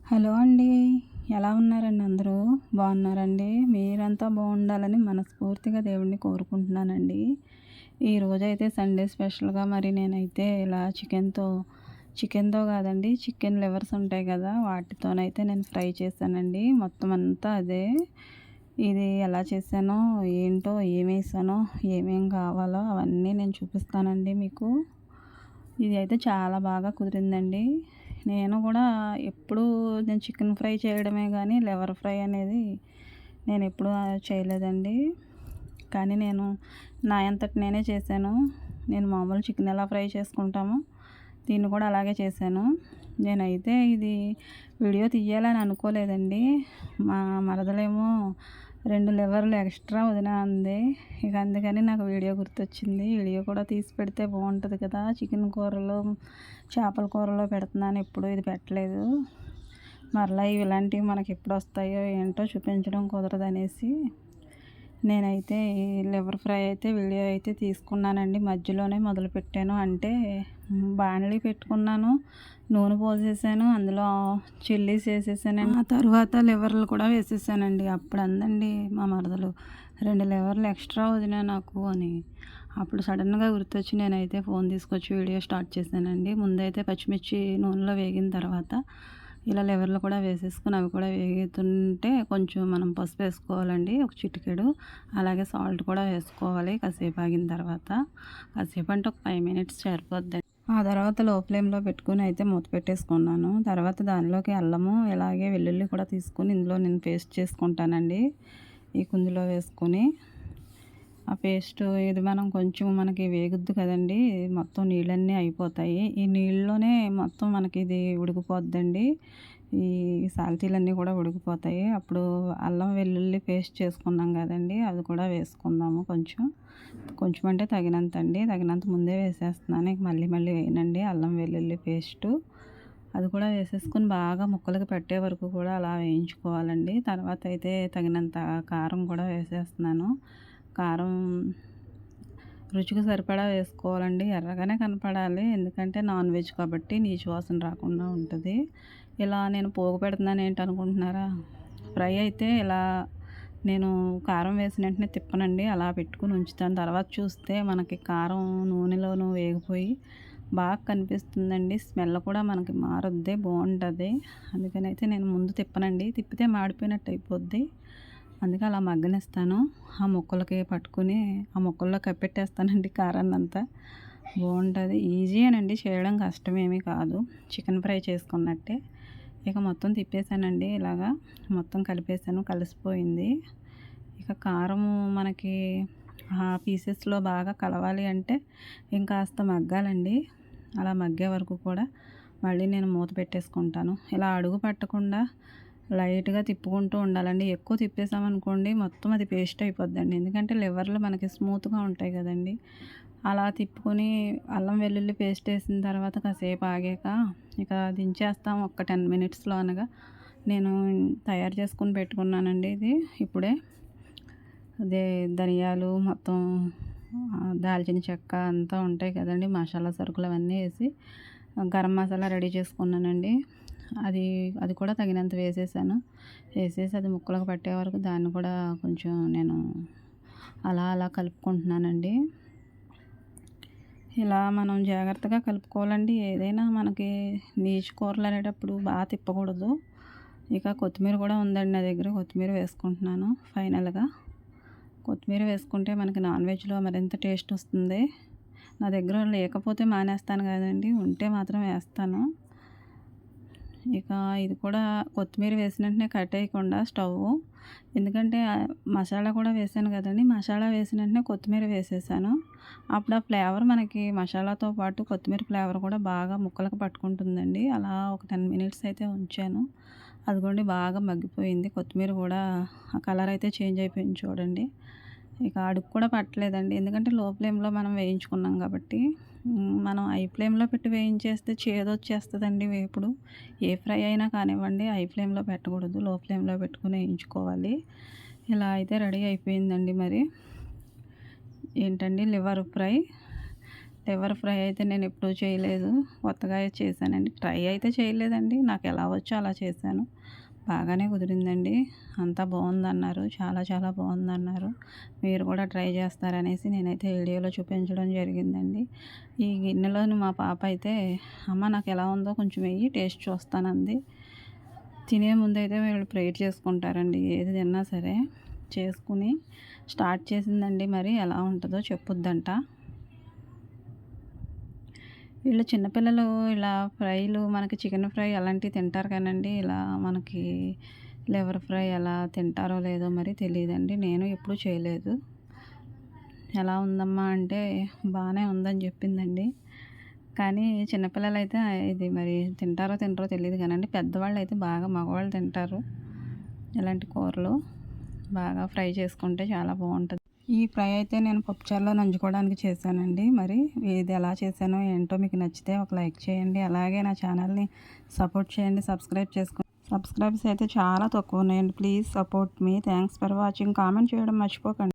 Hello అండి. ఎలా ఉన్నారండి అందరూ? బాగున్నారండి? మీరంతా బాగుండాలని మనస్ఫూర్తిగా దేవుడిని కోరుకుంటున్నానండి. ఈరోజైతే సండే స్పెషల్‌గా మరి నేనైతే ఇలా చికెన్‌తో కాదండి, చికెన్ లివర్స్ ఉంటాయి కదా! వాటితోనైతే నేను ఫ్రై చేశానండి. మొత్తం అంతా అదే. ఇది ఎలా చేశానో, ఏంటో, ఏమేసానో, ఏమేం కావాలో అవన్నీ నేను చూపిస్తానండి మీకు. ఇది అయితే చాలా బాగా కుదిరిందండి. నేను కూడా ఎప్పుడూ నేను చికెన్ ఫ్రై చేయడమే గానీ, లివర్ ఫ్రై అనేది నేనెప్పుడూ చేయలేదండి. కానీ నేను నా అంతట నేనే చేశాను. నేను మామూలు చికెన్ ఎలా ఫ్రై చేసుకుంటామో, దీన్ని కూడా అలాగే చేశాను. నేనైతే ఇది వీడియో తీయాలని అనుకోలేదండి. మా మరదలేమో 2 లివర్లు ఎక్స్ట్రా వదిన అంది. ఇక అందుకని నాకు వీడియో గుర్తొచ్చింది. వీడియో కూడా తీసి పెడితే బాగుంటుంది కదా! చికెన్ కూరలో, చేపల కూరలో పెడుతున్నాను. ఎప్పుడూ ఇది పెట్టలేదు. మరలా ఇలాంటివి మనకి ఎప్పుడు వస్తాయో ఏంటో చూపించడం కుదరదనేసి నేనైతే ఈ లివర్ ఫ్రై అయితే వీడియో అయితే తీసుకున్నానండి. మధ్యలోనే మొదలుపెట్టాను. అంటే బాణలి పెట్టుకున్నాను, నూనె పోసేసాను, అందులో చిల్లీస్ వేసేసానండి. ఆ తర్వాత లివర్లు కూడా వేసేసానండి. అప్పుడు అందండి మా మరదలు, 2 లివర్లు ఎక్స్ట్రా వదినా నాకు అని. అప్పుడు సడన్గా గుర్తొచ్చి నేనైతే ఫోన్ తీసుకొచ్చి వీడియో స్టార్ట్ చేశానండి. ముందైతే పచ్చిమిర్చి నూనెలో వేగిన తర్వాత ఇలా లివర్లు కూడా వేసేసుకుని అవి కూడా వేగుతుంటే కొంచెం మనం పసుపు వేసుకోవాలండి, ఒక చిటికెడు. అలాగే సాల్ట్ కూడా వేసుకోవాలి కాసేపు ఆగిన తర్వాత. కాసేపు అంటే ఒక 5 మినిట్స్ సరిపోద్దండి. ఆ తర్వాత లో ఫ్లేమ్లో పెట్టుకుని అయితే మూత పెట్టేసుకున్నాను. తర్వాత దానిలోకి అల్లము ఇలాగే వెల్లుల్లి కూడా తీసుకుని ఇందులో నేను పేస్ట్ చేసుకుంటానండి. ఈ కుందులో వేసుకొని ఆ పేస్ట్ ఇది మనం కొంచెం మనకి వేగుద్ది కదండి, మొత్తం నీళ్ళన్నీ అయిపోతాయి. ఈ నీళ్ళలోనే మొత్తం మనకి ఇది ఉడికిపోద్దండి. ఈ సాల్తీలన్నీ కూడా ఉడికిపోతాయి. అప్పుడు అల్లం వెల్లుల్లి పేస్ట్ చేసుకున్నాం కదండి, అది కూడా వేసుకుందాము. కొంచెం అంటే తగినంత అండి, తగినంత ముందే వేసేస్తున్నాను. ఇక మళ్ళీ మళ్ళీ వేయనండి. అల్లం వెల్లుల్లి పేస్టు అది కూడా వేసేసుకొని బాగా ముక్కలకి పెట్టే వరకు కూడా అలా వేయించుకోవాలండి. తర్వాత అయితే తగినంత కారం కూడా వేసేస్తున్నాను. కారం రుచికి సరిపడా వేసుకోవాలండి. ఎర్రగానే కనపడాలి, ఎందుకంటే నాన్ వెజ్ కాబట్టి నీచు వాసన రాకుండా ఉంటుంది. ఇలా నేను పోగు పెడుతున్నాను ఏంటనుకుంటున్నారా? ఫ్రై అయితే ఇలా నేను కారం వేసిన వెంటనే తిప్పనండి, అలా పెట్టుకుని ఉంచుతాను. తర్వాత చూస్తే మనకి కారం నూనెలోనూ వేగిపోయి బాగా కనిపిస్తుందండి. స్మెల్ కూడా మనకి మారుద్ది, బాగుంటుంది. అందుకని అయితే నేను ముందు తిప్పనండి, తిప్పితే మాడిపోయినట్టు అయిపోద్ది. అందుకే అలా మగ్గనిస్తాను. ఆ ముక్కలకి పట్టుకుని ఆ ముక్కల్లో కప్పెట్టేస్తానండి కారాన్ని అంతా. బాగుంటుంది. ఈజీయేనండి, చేయడం కష్టమేమీ కాదు, చికెన్ ఫ్రై చేసుకున్నట్టే. ఇక మొత్తం తిప్పేసానండి, ఇలాగా మొత్తం కలిపేసాను, కలిసిపోయింది. ఇక కారము మనకి ఆ పీసెస్లో బాగా కలవాలి అంటే ఇంకాస్త మగ్గాలండి. అలా మగ్గే వరకు కూడా మళ్ళీ నేను మూత పెట్టేసుకుంటాను. ఇలా అడుగు పట్టకుండా లైట్గా తిప్పుకుంటూ ఉండాలండి. ఎక్కువ తిప్పేసామనుకోండి మొత్తం అది పేస్ట్ అయిపోద్దండి, ఎందుకంటే లివర్లు మనకి స్మూత్గా ఉంటాయి కదండి. అలా తిప్పుకొని అల్లం వెల్లుల్లి పేస్ట్ వేసిన తర్వాత కాసేపు ఆగాక ఇక దించేస్తాం. ఒక 10 మినిట్స్లో అనగా నేను తయారు చేసుకుని పెట్టుకున్నానండి ఇది ఇప్పుడే. అదే ధనియాలు మొత్తం, దాల్చిన చెక్క అంతా ఉంటాయి కదండి, మసాలా సరుకులు అవన్నీ వేసి గరం మసాలా రెడీ చేసుకున్నానండి. అది కూడా తగినంత వేసేసాను. వేసేసి అది ముక్కలకు పట్టే వరకు దాన్ని కూడా కొంచెం నేను అలా అలా కలుపుకుంటున్నానండి. ఇలా మనం జాగ్రత్తగా కలుపుకోవాలండి. ఏదైనా మనకి నీచు కూరలు అనేటప్పుడు బాగా తిప్పకూడదు. ఇక కొత్తిమీర కూడా ఉందండి నా దగ్గర, కొత్తిమీర వేసుకుంటున్నాను ఫైనల్గా. కొత్తిమీర వేసుకుంటే మనకి నాన్ వెజ్లో మరింత టేస్ట్ వస్తుంది. నా దగ్గర లేకపోతే మానేస్తాను కదండి, ఉంటే మాత్రం వేస్తాను. ఇక ఇది కూడా కొత్తిమీర వేసిన వెంటనే కట్టేయకుండా స్టవ్, ఎందుకంటే మసాలా కూడా వేసాను కదండి, మసాలా వేసిన వెంటనే కొత్తిమీర వేసేసాను. అప్పుడు ఆ ఫ్లేవర్ మనకి మసాలాతో పాటు కొత్తిమీర ఫ్లేవర్ కూడా బాగా ముక్కలకు పట్టుకుంటుందండి. అలా ఒక 10 మినిట్స్ అయితే ఉంచాను. అదిగోండి బాగా మగ్గిపోయింది. కొత్తిమీర కూడా ఆ కలర్ అయితే చేంజ్ అయిపోయింది చూడండి. ఇక అడుగు కూడా పట్టలేదండి, ఎందుకంటే లో ఫ్లేమ్లో మనం వేయించుకున్నాం కాబట్టి. మనం హై ఫ్లేమ్లో పెట్టి వేయించేస్తే చేదొచ్చేస్తుందండి వేపుడు. ఏ ఫ్రై అయినా కానివ్వండి, హై ఫ్లేమ్లో పెట్టకూడదు, లో ఫ్లేమ్లో పెట్టుకుని వేయించుకోవాలి. ఇలా అయితే రెడీ అయిపోయిందండి. మరి ఏంటండి లివర్ ఫ్రై. లివర్ ఫ్రై అయితే నేను ఎప్పుడూ చేయలేదు. కొత్తగా చేశానండి. ట్రై అయితే చేయలేదండి. నాకు ఎలా వచ్చో అలా చేశాను. బాగానే కుదిరిందండి. అంతా బాగుందన్నారు. చాలా చాలా బాగుందన్నారు. మీరు కూడా ట్రై చేస్తారనేసి నేనైతే వీడియోలో చూపించడం జరిగిందండి. ఈ గిన్నెలోని మా పాప అయితే అమ్మ నాకు ఎలా ఉందో కొంచెం వెయ్యి టేస్ట్ చూస్తానంది. తినే ముందైతే వీళ్ళు ప్రేయర్ చేసుకుంటారండి. ఏది తిన్నా సరే చేసుకుని స్టార్ట్ చేసిందండి. మరి ఎలా ఉంటుందో చెప్పుద్దంట. వీళ్ళు చిన్నపిల్లలు ఇలా ఫ్రైలు మనకి చికెన్ ఫ్రై అలాంటివి తింటారు కానండి, ఇలా మనకి లివర్ ఫ్రై ఎలా తింటారో లేదో మరి తెలియదండి. నేను ఎప్పుడూ చేయలేదు. ఎలా ఉందమ్మా అంటే బాగానే ఉందని చెప్పిందండి. కానీ చిన్నపిల్లలైతే ఇది మరి తింటారో తినరో తెలియదు కానండి, పెద్దవాళ్ళు అయితే బాగా మగవాళ్ళు తింటారు. ఇలాంటి కూరలు బాగా ఫ్రై చేసుకుంటే చాలా బాగుంటుంది. ఈ ఫ్రై అయితే నేను పప్పుచారులో నంచుకోవడానికి చేశానండి. మరి ఇది ఎలా చేశానో ఏంటో మీకు నచ్చితే ఒక లైక్ చేయండి. అలాగే నా ఛానల్ని సపోర్ట్ చేయండి. సబ్స్క్రైబ్స్ అయితే చాలా తక్కువ ఉన్నాయండి. Please support me. Thanks for watching. Comment చేయడం మర్చిపోకండి.